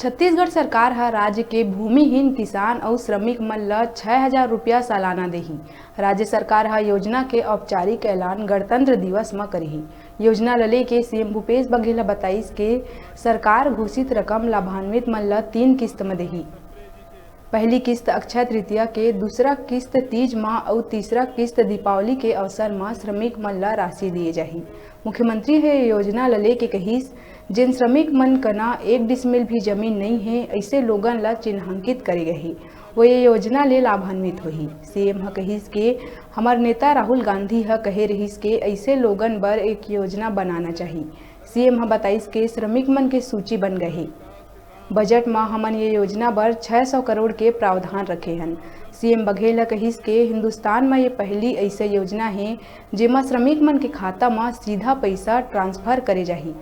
छत्तीसगढ़ सरकार ह राज्य के भूमिहीन किसान और श्रमिक मन ल 6,000 रुपया सालाना देही। राज्य सरकार ह योजना के औपचारिक ऐलान गणतंत्र दिवस म करही। योजना ल लेके सीएम भूपेश बघेल ह बताइस के सरकार घोषित रकम लाभान्वित मन ल 3 किस्त म देही। पहली किस्त अक्षय तृतीया के, दूसरा किस्त तीज माह और तीसरा किस्त दीपावली के अवसर में श्रमिक मन ला राशि दिए जाही। मुख्यमंत्री हे योजना ल लेके कहिस, जेन श्रमिक मन कना 1 डिसमिल भी जमीन नहीं है ऐसे लोगन ला चिन्हांकित करे गही वो ये योजना ले लाभान्वित होही। सीएम ह कहिस के हमार नेता राहुल गांधी ह कहे रहिस के ऐसे लोगन बर एक योजना बनाना चाही। सीएम ह बताइस के श्रमिक मन के सूची बन गही। बजट में हमन ये योजना बर 600 करोड़ के प्रावधान रखे हन। सीएम बघेल कहिस के हिंदुस्तान में ये पहली ऐसे योजना है जेमा श्रमिक मन के खाता में सीधा पैसा ट्रांसफर करे जाही।